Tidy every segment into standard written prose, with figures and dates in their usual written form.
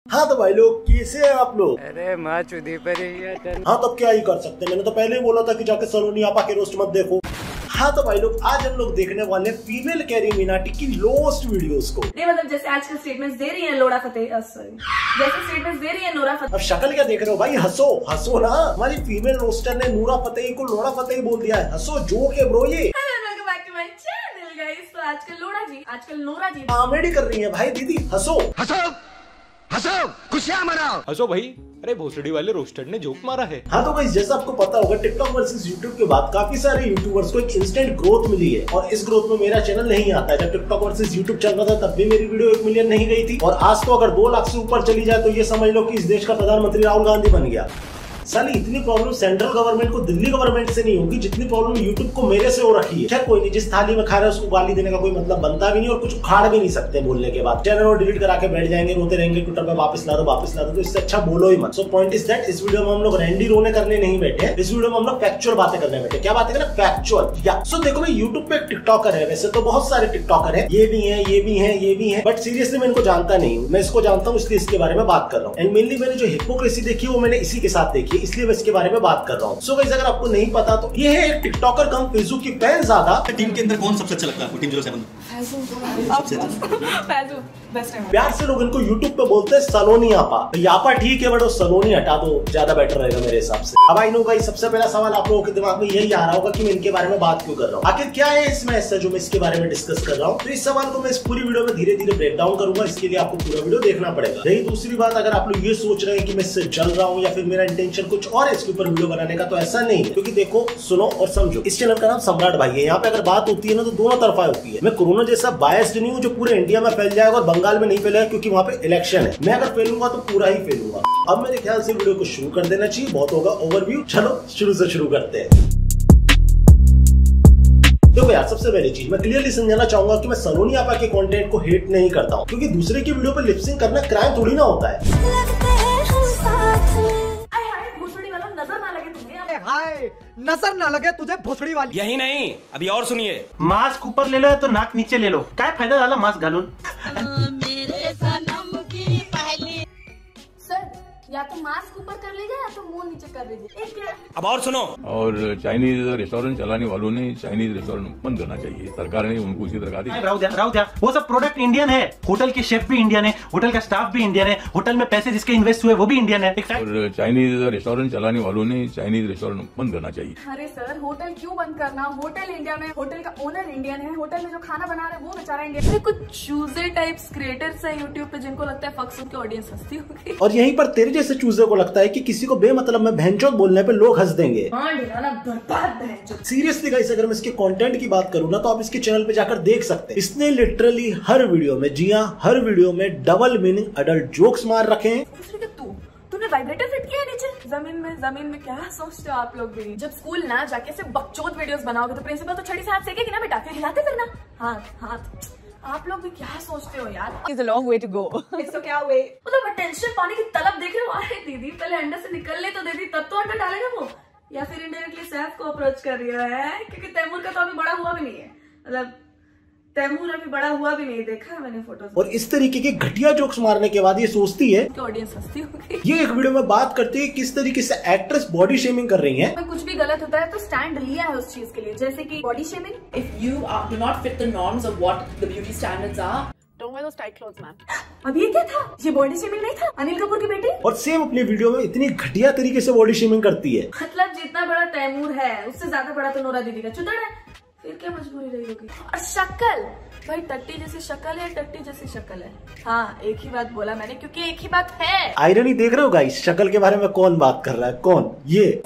हाँ तो भाई लोग कैसे हैं आप लोग? अरे माँ चुदी पर ही है। हाँ तब क्या ही कर सकते हैं, मैंने तो पहले ही बोला था कि जाके सलोनी आपा के रोस्ट मत देखो। हाँ तो भाई लोग आज हम लोग देखने वाले फीमेल कैरी मिनाटी की लोस्ट वीडियोस को। नहीं मतलब जैसे आजकल स्टेटमेंट्स दे रही है नोरा फतेही, जैसे स्टेटमेंट्स दे रही है नोरा फतेही। अब शक्ल क्या देख रहे हो भाई, हंसो हंसो ना। हमारी फीमेल रोस्टर ने नूरा फतेही को लोड़ा फतेही बोल दिया है, हंसो जोक है ब्रो ये। तो आजकल नोरा जी कॉमेडी कर रही है भाई दीदी, हंसो हंसो हंसो खुशियां मनाओ। हंसो भाई, अरे भोसड़ी वाले रोस्टर ने जोक मारा है। हाँ तो गाइस जैसा आपको पता होगा टिकटॉक वर्सेस यूट्यूब के बाद काफी सारे यूट्यूबर्स को एक इंस्टेंट ग्रोथ मिली है और इस ग्रोथ में मेरा चैनल नहीं आता है। जब टिकटॉक वर्सेस यूट्यूब चल रहा था तब भी मेरी वीडियो 1 मिलियन नहीं गई थी और आज तो अगर 2 लाख से ऊपर चली जाए तो ये समझ लो कि इस देश का प्रधानमंत्री राहुल गांधी बन गया। साली इतनी प्रॉब्लम सेंट्रल गवर्नमेंट को दिल्ली गवर्नमेंट से नहीं होगी जितनी प्रॉब्लम यूट्यूब को मेरे से हो रखी है। क्या कोई नहीं, जिस थाली में खा रहे हैं उसको गाली देने का कोई मतलब बनता भी नहीं और कुछ उखाड़ भी नहीं सकते बोलने के बाद। चैनल और डिलीट करा के बैठ जाएंगे, रोते रहेंगे ट्विटर पे वापस ला दो, तो इससे अच्छा बोलो ही मत। सो पॉइंट इज दैट इस वीडियो में हम लोग रैंडी रोने करने नहीं बैठे हैं, इस वीडियो में हम लोग फैक्चुअल बातें करने बैठे। क्या बातें करें? फैक्चुअल। या सो देखो भाई यूट्यूब पे एक टिकटॉकर है, वैसे तो बहुत सारे टिकटॉकर है, ये भी है ये भी है ये भी है, बट सीरियसली मैं इनको जानता नहीं हूँ। मैं इसको जानता हूँ इसलिए इसके बारे में बात कर रहा हूँ। एंड मेनली मैंने जो हिपोक्रेसी देखी वो मैंने इसी के साथ देखी है, इसलिए मैं इसके बारे में बात कर रहा हूँ। सो गाइस अगर आपको नहीं पता तो ये है एक टिकटॉकर कम फेजू की फैन ज्यादा। टीम के अंदर कौन सबसे अच्छा लगता है? टीम 07 प्यार से लोग इनको यूट्यूब पे बोलते हैं सलोनी आपा। यापा ठीक है बट सलोनी हटा दो, ज्यादा बेटर रहेगा मेरे हिसाब से। अब आई नो गाइस सबसे पहला सवाल आप लोगों के दिमाग में यही आ रहा होगा कि मैं इनके बारे में बात क्यों कर रहा हूँ, आखिर क्या है इसमें ऐसा जो मैं इसके बारे में डिस्कस कर रहा हूँ। तो इस सवाल को मैं इस पूरी वीडियो में धीरे धीरे ब्रेक डाउन करूंगा, इसके लिए आपको पूरा वीडियो देखना पड़ेगा। रही दूसरी बात, अगर आप लोग ये सोच रहे हैं कि मैं इससे जल रहा हूँ या फिर मेरा इंटेंशन कुछ और है इसके ऊपर वीडियो बनाने का, तो ऐसा नहीं है। क्योंकि देखो सुनो और समझो, इस चैनल का नाम सम्राट भाई है। यहाँ पे अगर बात होती है ना तो दोनों तरफा होती है। मैं कोरोना जैसा बायस्ड नहीं हूँ जो पूरे इंडिया में फैल जाएगा और बंगाल में नहीं फैलेगा क्योंकि वहाँ पे इलेक्शन है। मैं अगर फैलूंगा तो पूरा ही फैलूंगा। अब मेरे ख्याल से वीडियो को शुरू कर देना चाहिए, बहुत होगा ओवरव्यू। चलो शुरू से शुरू करते हैं। देखो यार सबसे पहली चीज मैं क्लियरली समझाना चाहूंगा कि मैं सलोनी आपा के कंटेंट को हेट नहीं करता हूँ, क्योंकि दूसरे की वीडियो पे लिपसिंग करना क्राइम थोड़ी ना होता है। नजर ना लगे तुझे भोसड़ी वाली। यही नहीं अभी और सुनिए, मास्क ऊपर ले लो या तो नाक नीचे ले लो, क्या फायदा डाला मास्क घालून। या तो मास्क ऊपर कर लीजिए या तो मुंह नीचे कर लीजिए। अब और सुनो। और चाइनीज रेस्टोरेंट चलाने वालों ने चाइनीज रेस्टोरेंट बंद करना चाहिए, सरकार ने उनको उसी तरह दी। राव दिया वो सब प्रोडक्ट इंडियन है, होटल के शेफ भी इंडियन है, होटल का स्टाफ भी इंडियन है, होटल में पैसे जिसके इन्वेस्ट हुए वो भी इंडियन है। और चाइनीज रेस्टोरेंट चलाने वालों ने चाइनीज रेस्टोरेंट बंद करना चाहिए। अरे सर होटल क्यों बंद करना, होटल इंडिया में, होटल का ओनर इंडियन है, होटल में जो खाना बना रहे हैं वो बेचारा इंडियन। कुछ चूजे टाइप्स क्रिएटर्स है यूट्यूब पे जिनको लगता है फक्स की ऑडियंस हंसती होगी, और यहीं पर तेरे जैसे चूजे को लगता है कि किसी को बेमतलब में भैंचोद बोलने पे लोग हंस देंगे। सीरियसली गाइस अगर मैं इसके कंटेंट की बात करूँ ना तो आप इसके चैनल पे जाकर देख सकते हैं। इसने लिटरली हर वीडियो में, जी हाँ हर वीडियो में डबल मीनिंग अडल्ट जोक्स मार रखे हैं। तूने वाइब्रेटर फिट किया है नीचे जमीन में क्या सोचते हो आप लोग भी? जब स्कूल ना जाके सिर्फ बकचोद वीडियोस बनाओगे तो प्रिंसिपल तो छड़ी से हाथ सेकेगी ना बेटा, फिर हिलाते फिरना हाथ। आप लोग भी क्या सोचते हो यार? It's a long way to go. इसको क्या वे मतलब अटेंशन पाने की तलब देख रहे हो? अरे दीदी पहले अंडर से निकलने तो दीदी तब तो अंडर डालेगा वो, या फिर इनडायरेक्टली सैफ को अप्रोच कर रही है क्योंकि तैमूर का तो अभी बड़ा हुआ भी नहीं है, मतलब तैमूर अभी बड़ा हुआ भी नहीं, देखा है मैंने फोटोज। और इस तरीके के घटिया जोक्स मारने के बाद ये सोचती है कि ऑडियंस हंसती होगी। ये एक वीडियो में बात करती है किस तरीके से एक्ट्रेस बॉडी शेमिंग कर रही है। कुछ भी गलत होता है तो स्टैंड लिया है उस चीज के लिए, जैसे कि body shaming. If you do not fit the norms of what the beauty standards are, don't wear those tight clothes, man. अब ये क्या था? ये बॉडी शेमिंग नहीं था? अनिल कपूर की बेटी। और सेम अपनी वीडियो में इतनी घटिया तरीके से बॉडी शेमिंग करती है। मतलब जितना बड़ा तैमूर है उससे ज्यादा बड़ा तो नोरा दीदी का चुदड़ है, फिर क्या मजबूरी रही होगी। और शक्ल भाई टट्टी जैसी शक्ल है, टट्टी जैसी शक्ल है। हाँ एक ही बात बोला मैंने क्योंकि एक ही बात है। आयरनी देख रहे हो गाइस, शक्ल के बारे में कौन बात कर रहा है? कौन? ये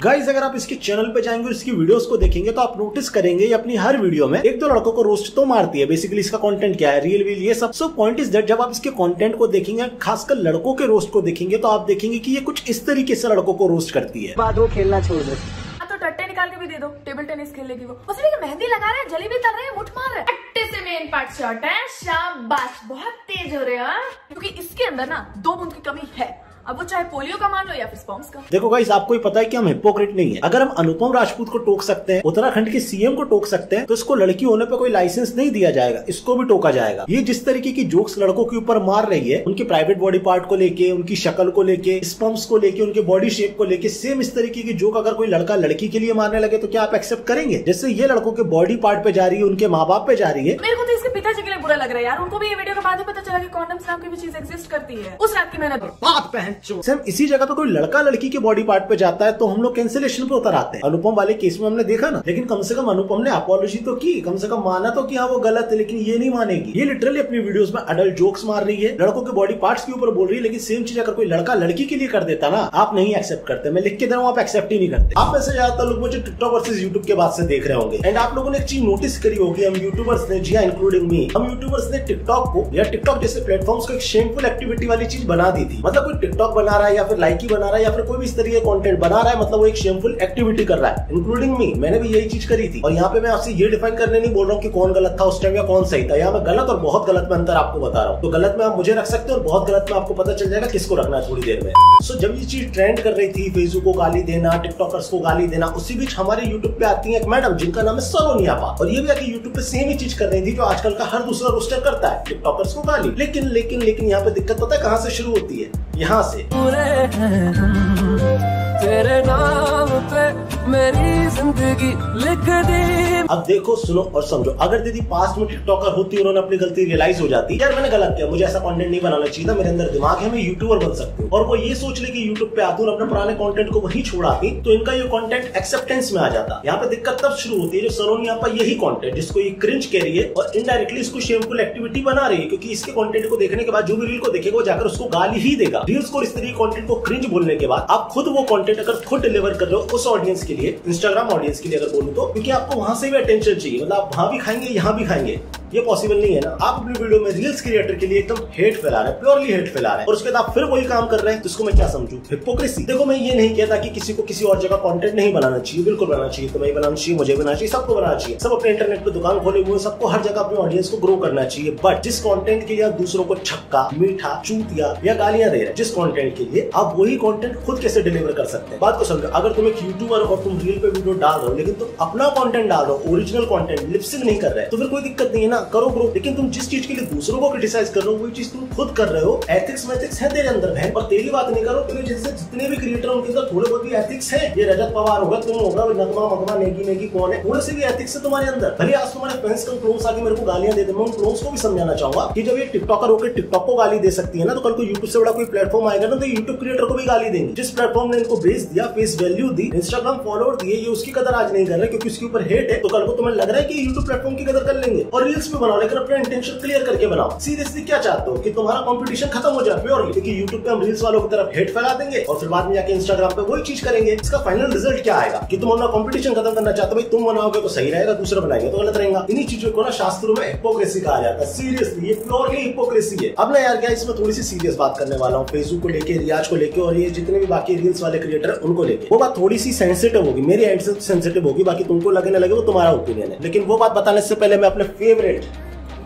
गाइस अगर आप इसके चैनल पे जाएंगे और इसकी वीडियोस को देखेंगे तो आप नोटिस करेंगे ये अपनी हर वीडियो में 1-2 लड़कों को रोस्ट तो मारती है। बेसिकली इसका कंटेंट क्या है, रील वील ये सब। सो पॉइंट इज दैट जब आप इसके कंटेंट को देखेंगे, खासकर लड़कों के रोस्ट को देखेंगे, तो आप देखेंगे कि ये कुछ इस तरीके से लड़कों को रोस्ट करती है। बाद वो खेलना छोड़ दे तो टट्टे निकाल के भी दे दो, टेबल टेनिस खेल लेगी वो। उसमें मेहंदी लगा रहे हैं, जलेबी तल रहे हैं, मुठ मार रहे हैं। अट्टे से मेन पार्ट शॉट है, शाबाश बहुत तेज हो रहे हो, क्योंकि इसके अंदर ना 2 बूंद की कमी है। अब वो चाहे पोलियो का मान लो या फिर स्पॉम्स का। देखो गाइस, आपको ही पता है कि हम हिपोक्रेट नहीं है। अगर हम अनुपम राजपूत को टोक सकते हैं, उत्तराखंड के सीएम को टोक सकते हैं, तो इसको लड़की होने पे कोई लाइसेंस नहीं दिया जाएगा, इसको भी टोका जाएगा। ये जिस तरीके की जोक्स लड़कों के ऊपर मार रही है, उनके प्राइवेट बॉडी पार्ट को लेके, उनकी शक्ल को लेके, स्पम्स को लेके, उनके बॉडी शेप को लेके, सेम इस तरीके की जोक अगर कोई लड़का लड़की के लिए मारने लगे तो क्या आप एक्सेप्ट करेंगे? जैसे ये लड़कों के बॉडी पार्ट पे जा रही है, उनके माँ बाप पे जा रही है। मेरे को तो इसके पिताजी के लिए बुरा लग रहा है यार, उनको भी ये वीडियो के बाद ही पता चला कि कॉन्डम्स नाम की भी चीज एग्जिस्ट करती है। उस रात की मेहनत बात पहन चो। सेम इसी जगह पे कोई लड़का लड़की के बॉडी पार्ट पे जाता है तो हम लोग कैंसिलेशन पे उतर आते हैं। अनुपम वाले केस में हमने देखा ना, लेकिन कम से कम अनुपम ने अपोलॉजी तो की, कम से कम माना तो कि हाँ वो गलत है, लेकिन ये नहीं मानेगी। ये लिटरली अपनी वीडियोस में अडल्ट जोक्स मार रही है, लड़कों के बॉडी पार्ट्स के ऊपर बोल रही है, लेकिन सेम चीज अगर कोई लड़का लड़की के लिए कर देता ना, आप नहीं एक्सेप्ट करते। मैं लिख के दे रहा हूँ, आप एक्सेप्ट ही नहीं करते। आप में से ज्यादातर लोग मुझे टिकटॉक वर्सेस यूट्यूब के बाद से देख रहे होंगे, एंड आप लोगों ने एक चीज नोटिस करी होगी, हम यूट्यूबर्स ने, जी हाँ इंक्लूडिंग मी, हम यूट्यूबर्स ने टिकटॉक को या टिकटॉक जैसे प्लेटफॉर्म्स को एक शेमफुल एक्टिविटी वाली चीज बना दी थी। मतलब कोई टिकटॉक बना रहा है या फिर लाइकी बना रहा है या फिर कोई भी इस तरीके का कंटेंट बना रहा है, मतलब वो एक शेमफुल एक्टिविटी कर रहा है, इंक्लूडिंग मी। मैंने भी यही चीज करी थी। और यहाँ पे मैं आपसे ये डिफाइन करने नहीं बोल रहा हूँ कि कौन गलत था उस टाइम या कौन सही था। यहाँ मैं गलत और बहुत गलत में अंतर आपको बता रहा हूँ। तो गलत में आप मुझे रख सकते हो और बहुत गलत में आपको पता चल जाएगा किसको रखना है थोड़ी देर में। सो जब ये चीज ट्रेंड कर रही थी, फेसबुक को गाली देना, टिकटॉकर्स को गाली देना, उसी बीच हमारे यूट्यूब पे आती है एक मैडम जिनका नाम है सलोनी आपा, और ये भी आके यूट्यूब पे सेम ही चीज कर रही थी जो आजकल का हर दूसरा रोस्टर करता है, टिकटॉकर्स को गाली। लेकिन लेकिन लेकिन यहाँ पे दिक्कत पता है कहाँ से शुरू होती है? यहाँ से तेरे नाम पे मेरी जिंदगी लिख दी। अब देखो, सुनो और समझो, अगर दीदी पास्ट में टिकटॉकर होती और उन्होंने अपनी गलती रियलाइज हो जाती, यार मैंने गलत किया, मुझे ऐसा कंटेंट नहीं बनाना चाहिए था, मेरे अंदर दिमाग है, मैं यूट्यूबर बन सकती हूँ, और वो ये सोच ले कि यूट्यूब पे आती और अपने पुराने कंटेंट को वही छोड़ाती, तो इनका ये कंटेंट एक्सेप्टेंस में आ जाता। यहाँ पे दिक्कत तब शुरू होती है जो सलोनी यहाँ पर यही कंटेंट जिसको ये क्रिंज कह रही है और इनडायरेक्टली इसको शेमफुल एक्टिविटी बना रही है, क्योंकि इसके कंटेंट को देखने के बाद जो भी रील को देखेगा वो जाकर उसको गाली ही देगा। रील्स को इस तरीके कंटेंट को क्रिंज बोलने के बाद आप खुद वो कंटेंट अगर खुद डिलीवर कर रहे हो उस ऑडियंस के लिए, इंस्टाग्राम ऑडियंस के लिए अगर बोलूं तो, क्योंकि आपको वहां से भी अटेंशन चाहिए, मतलब आप वहां भी खाएंगे यहाँ भी खाएंगे, ये पॉसिबल नहीं है ना। आप अपनी वीडियो में रील्स क्रिएटर के लिए एकदम हेट फैला रहे हैं, प्योरली हेट फैला रहे हैं, और उसके बाद आप फिर वही काम कर रहे हैं, तो इसको मैं क्या समझूं? हिपोक्रेसी। देखो, मैं ये नहीं कहता कि किसी को किसी और जगह कंटेंट नहीं बनाना चाहिए, बिल्कुल बनाना चाहिए, तुम्हें बनाना चाहिए, मुझे बनाना चाहिए, सबको बनाना चाहिए, सब अपने इंटरनेट पे दुकान खोले हुए, सबको हर जगह अपने ऑडियंस को ग्रो करना चाहिए। बट जिस कंटेंट के लिए आप दूसरों को छक्का, मीठा, चूतिया या गालियां दे रहे हैं, जिस कंटेंट के लिए, आप वही कंटेंट खुद कैसे डिलीवर कर सकते हैं? बात को समझो। अगर तुम एक यूट्यूबर और तुम रील पे वीडियो डाल रहे हो, लेकिन तुम अपना कंटेंट डाल रहे हो, ओरिजिनल कंटेंट, लिपसिंग नहीं कर रहे, तो फिर कोई दिक्कत नहीं है ना, करो ग्रो। लेकिन तुम जिस चीज के लिए दूसरों को क्रिटिसाइज कर रहे हो वही चीज तुम खुद कर रहे हो। एथिक्स मैथिक्स है तेरे अंदर बहन, और तेरी बात नहीं करो, तेरे जैसे जितने भी क्रिएटर उनके अंदर थोड़े बहुत भी एथिक्स है। ये रजत पवार होगा, तुम होगा, नगमा मगमा नेगी नेगी कौन है, थोड़े से भी एथिक्स है तुम्हारे अंदर। भले आज तुम्हारे फैंस का क्लोन्स आके मेरे को गालियां दे दे, मैं उन क्लोन्स को भी समझाना चाहूंगा कि जब ये टिकटॉकर होकर टिकटॉक को गाली दे सकती है ना, तो कल को यूट्यूब से बड़ा कोई प्लेटफॉर्म आएगा ना, तो यूट्यूब क्रिएटर को भी गाली देंगे। जिस प्लेटफॉर्म ने इनको बेच दिया, फेस वैल्यू दी, इंस्टाग्राम फॉलोअर दिए, ये उसकी कदर आज नहीं कर रहे क्योंकि उसके ऊपर हेट है, तो कल को तुम्हें लग रहा है कि यूट्यूब प्लेटफॉर्म की कदर कर लेंगे। और रील्स भी बनाओ, लेकिन अपना इंटेंशन क्लियर करके बनाओ। सीरियसली क्या चाहते हो कि तुम्हारा कंपटीशन खत्म हो जाए प्योरली? क्योंकि यूट्यूब पे हम रील्स वालों की तरफ हेट फैला देंगे और फिर बाद में जाके इंस्टाग्राम पे वही चीज करेंगे। इसका फाइनल रिजल्ट क्या आएगा कि तुम अपना कंपटीशन खत्म करना चाहते हो, भाई तुम बनाओगे तो सही रहेगा, दूसरा बनाएंगे तो गलत रहेगा। इन्हीं चीजों को ना शास्त्रों में हिपोक्रेसी कहा जाता है। सीरियसली ये प्योरली हिपोक्रेसी है। अब ना यार क्या इसमें थोड़ी सी सीरियस बात करने वाला हूँ, फेसबुक को लेके, रियाज को लेके, और ये जितने भी बाकी रील्स वाले क्रिएटर उनको लेके। वो बात थोड़ी सी सेंसिटिव होगी, मेरी एंड से सेंसिटिव होगी, बाकी तुमको लगे ना लगे वो तुम्हारा ओपिनियन है। लेकिन वो बात बताने से पहले मैं अपने फेवरेट,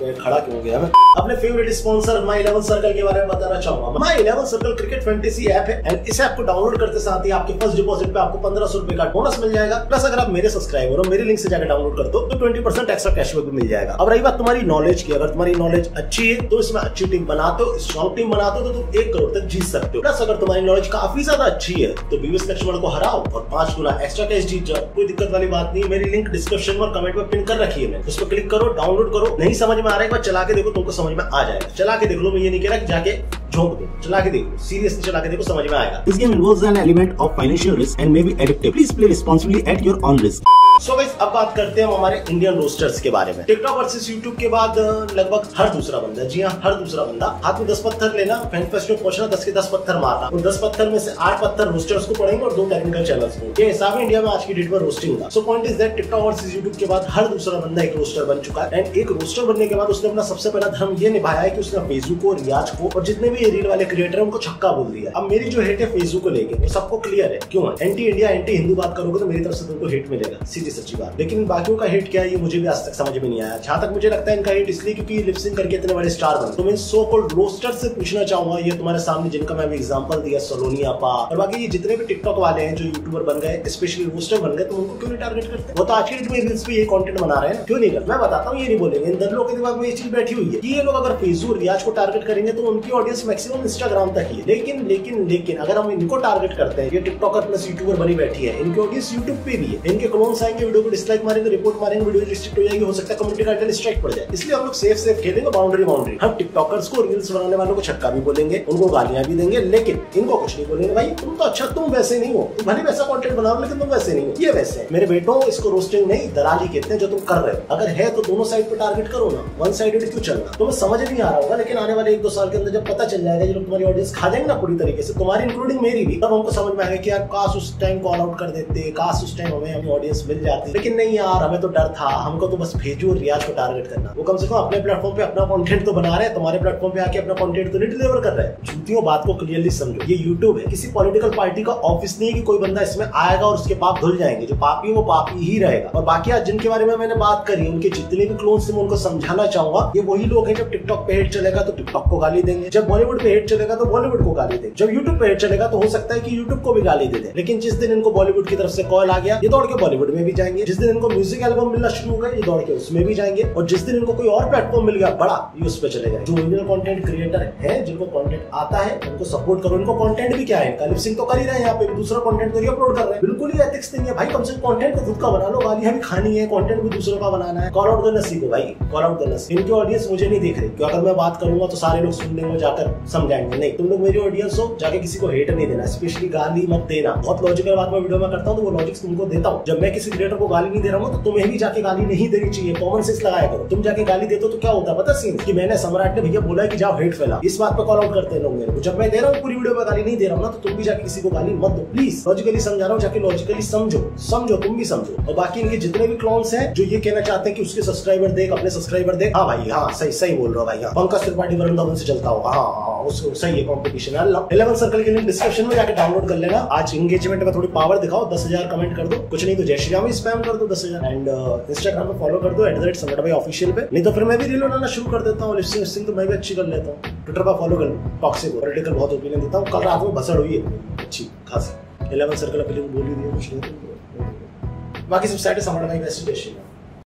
खड़ा क्यों हो गया मैं, अपने फेवरेट स्पॉन्सर माई 11 सर्कल के बारे में बताना चाहूंगा। माई 11 सर्कल क्रिकेट फैंटेसी ऐप है, एंड इस ऐप को डाउनलोड करते साथ ही आपके फर्स्ट डिपॉजिट पे आपको 1500 रुपए का बोनस मिल जाएगा। प्लस अगर आप मेरे सब्सक्राइबर हो, मेरे लिंक से जाकर डाउनलोड कर दो तो 20% एक्स्ट्रा कैशबैक भी मिल जाएगा। अब रही बात तुम्हारी नॉलेज की, अगर तुम्हारी नॉलेज अच्छी है तो इसमें अच्छी टीम बनाते हो, स्ट्रॉन्ग टीम बनाते हो, तो तुम 1 करोड़ तक जीत सकते हो। प्लस अगर तुम्हारी नॉलेज काफी ज्यादा अच्छी है तो बीवीएस लक्ष्मण को हराओ और 5 गुना एक्स्ट्रा कैश जीत जाओ। कोई दिक्कत वाली बात नहीं। मेरी लिंक डिस्क्रिप्शन में और कमेंट में पिन कर रखी है, उस पर क्लिक करो, डाउनलोड करो। नहीं समझ में आ रहा है एक बार चला के देखो, तुमको समझ में आ जाएगा। चला के देख लो, मैं ये नहीं कह रहा कि जाके झोंक दो, चला के देखो, सीरियसली चला के देखो, समझ में आएगा। This game involves an element of financial risk and may be addictive. Please play responsibly at your own risk. So guys, अब बात करते हैं हमारे इंडियन रोस्टर्स के बारे में। टिकटॉक वर्सेस यूट्यूब के बाद लगभग हर दूसरा बंदा, जी हाँ हर दूसरा बंदा, हाथ में 10 पत्थर लेना, फैन फेस्ट में पहुंचना, 10 के 10 पत्थर मारना, और 10 पत्थर में से 8 पत्थर रोस्टर्स को पड़ेंगे और 2 टेक्निकल चैनल्स को। ये हिसाब है इंडिया में आज की डेट में रोस्टिंग का। So point is that TikTok versus YouTube के बाद हर दूसरा बंदा एक रोस्टर बन चुका है, एंड एक रोस्टर बनने के बाद उसने अपना सबसे पहला धर्म ये निभाया है कि उसने फेसबुक को, रियाज को और जितने भी ये रील वाले क्रिएटर उनको छक्का बोल दिया। अब मेरी जो हेट है फेसबुक को लेके वो सबको क्लियर है क्यों है। एंटी इंडिया एंटी हिंदू बात करोगे तो मेरी तरफ से तुमको हेट मिलेगा, सीधी सच्ची बात। लेकिन बाकियों का हेट क्या है ये मुझे भी आज तक समझ में नहीं आया। जहां तक मुझे लगता है इनका हेट इसलिए क्योंकि ये लिपसिंग करके इतने बड़े स्टार बने। तो मैं सो कॉल्ड रोस्टर से पूछना चाहूंगा, ये तुम्हारे सामने जिनका मैं एग्जांपल दिया सलोनी आपा और बाकी ये जितने भी टिकटॉक वाले हैं जो यूट्यूबर बन गए, स्पेशली रोस्टर बन गए, तो उनको क्यों नहीं टारगेट करते? वो तो आज के डेट में रील्स पे ये कंटेंट बना रहे हैं, क्यों नहीं करते? मैं बताता हूँ, ये नहीं बोलेंगे। इन दर्लों के दिमाग में ये चीज बैठी हुई है कि ये लोग अगर फेसबुक रियाज को टारगेट करेंगे तो उनकी ऑडियंस मैक्सिमम इंस्टाग्राम तक ही है। लेकिन लेकिन लेकिन अगर हम इनको टारगेट करते हैं, ये टिकटॉकर प्लस यूट्यूबर बनी बैठी है, इनकी ऑडियंस यूट्यूब पे भी है। इनके क्लोन्स आएंगे, वीडियो को डिसलाइक मारेंगे, रिपोर्ट मारेंगे, वीडियो रिस्ट्रिक्ट हो जाएगी, हो सकता है कम्युनिटी गाइडलाइन स्ट्राइक पड़ जाए। इसलिए हम लोग सेफ खेलेंगे, बाउंड्री। हम टिकटॉकर्स को, रील्स बनाने वालों को छक्का भी बोलेंगे, उनको गालियां भी देंगे, लेकिन इनको कुछ नहीं बोलेंगे। भाई तुम तो अच्छा, तुम वैसे नहीं हो, तुम भले वैसा कंटेंट बनाओ लेकिन तुम वैसे नहीं हो, ये वैसे है। मेरे बेटों, इसको रोस्टिंग नहीं दलाली कहते हैं जो तुम कर रहे हो। अगर है तो दोनों साइड पे टारगेट करो ना, वन साइडेड क्यों चलना? तुम्हें समझ नहीं आ रहा होगा, लेकिन आने वाले 1-2 साल के अंदर जब पता चल जाएगा, जब तुम्हारी ऑडियंस खा जाएंगे ना पूरी तरीके से, तुम्हारी इंक्लूडिंग मेरी भी, तब हमको समझ में आएगा कि यार काश उस टाइम कॉल आउट कर देते, काश उस टाइम हमें अपनी ऑडियंस मिल जाती। लेकिन नहीं यार, हमें तो डर था, हमको तो बस भेजो और रियाज को टारगेट करना। वो कम से कम अपने प्लेटफॉर्म पे अपना कंटेंट तो बना रहे हैं, तुम्हारे प्लेटफॉर्म पे आके अपना कंटेंट तो नहीं डिलीवर कर रहे हैं। झूठियों बात को क्लियरली समझो, ये यूट्यूब है, किसी पॉलिटिकल पार्टी का ऑफिस नहीं है कि कोई बंदा इसमें आएगा और उसके पाप धुल जाएंगे। जो पापी है वो पापी ही रहेगा। और बाकी आज जिनके बारे में मैंने बात करी, उनके जितने भी क्लोन्स थे मैं उनको समझाना चाहूंगा, ये वही लोग हैं जब टिकटॉक पे हेट चलेगा तो टिकटॉक को गाली देंगे, जब बॉलीवुड पे हेट चलेगा तो बॉलीवुड को गाली देंगे, जब यूट्यूब पे हेट चलेगा तो हो सकता है कि यूट्यूब को भी गाली दे दें। लेकिन जिस दिन इनको बॉलीवुड की तरफ से कॉल आ गया, ये दौड़ के बॉलीवुड में भी जाएंगे। जिस दिन इनको म्यूजिक एल्बम मिलना शुरू हो गया, ये दौड़ के उसमें भी जाएंगे। और जिस दिन इनको कोई और प्लेटफॉर्म मिल गया बड़ा, ये उस पर चले गए। जो ओरिजिनल कंटेंट क्रिएटर है, जिनको कंटेंट आता है, उनको सपोर्ट करो। इनको कंटेंट भी क्या है, इनका लिपसिंग तो कर ही रहे हैं, यहाँ पे दूसरा कंटेंट तो अपलोड कर रहे हैं। बिल्कुल ही एथिक्स नहीं है भाई। कम से कम कंटेंट को खुद का बना लो, गालियां भी खानी है, कंटेंट भी दूसरों का बनाना है। कॉल आउट करना सीखो भाई, कॉल आउट करना। इनकी ऑडियंस मुझे नहीं देख रही, क्योंकि अगर मैं बात करूंगा तो सारे लोग सुन लेंगे, जाकर समझाएंगे। नहीं, तुम लोग मेरी ऑडियंस हो, जाके किसी को हेट नहीं देना, स्पेशली गाली मत देना। बहुत लॉजिकल बात मैं वीडियो में करता हूँ तो वो लॉजिक तुमको देता हूँ। जब मैं किसी क्रिएटर को गाली नहीं दे रहा हूँ तो तुम्हें भी जाके गाली नहीं देनी चाहिए, कॉमन सेंस लगाया करो। तुम जाके गाली देते हो तो क्या होता है पता सीन, कि मैंने सम्राट ने भैया बोला कि जाओ हेट फैला, इस बात पे कॉल आउट करते हैं लोग मेरे को। जब मैं दे रहा हूँ पूरी वीडियो में गाली नहीं दे रहा हूँ ना, तो तुम भी जाके किसी को गाली मत दो प्लीज। लॉजिकली समझा रहा हूँ, जाके लॉजिकली समझो, तुम भी समझो। और बाकी इनके जितने भी क्लोन्स हैं जो ये कहना चाहते हैं कि उसके सब्सक्राइबर देख, अपने सब्सक्राइबर देख, हाँ भाई हाँ, सही बोल रहा हूँ भाई। हाँ, पंकज त्रिपाठी वरुण धवन से चलता होगा, हाँ उसको सही है कंपटीशन है। 11 सर्कल के लिंक डिस्क्रिप्शन में जाके डाउनलोड कर लेना। आज एंगेजमेंट में थोड़ी पावर दिखाओ, 10,000 कमेंट कर दो, कुछ नहीं तो जय श्री राम ही स्पैम कर दो 10,000। एंड इंस्टाग्राम पे फॉलो कर दो @सम्राट भाई ऑफिशियल पे। नहीं तो फिर मैं भी रील बनाना शुरू कर देता हूँ, लिपसिंग तो मैं भी अच्छी कर लेता हूँ। ट्विटर पर फॉलो कर लो, टॉक्सिक पॉलिटिकल बहुत ओपिनियन देता हूँ। कल रात में भसड़ हुई है अच्छी खासी। 11 सर्कल पे लिंक बोल ही दिया, कुछ नहीं। बाकी सब साइड सम्राट भाई बेस्ट।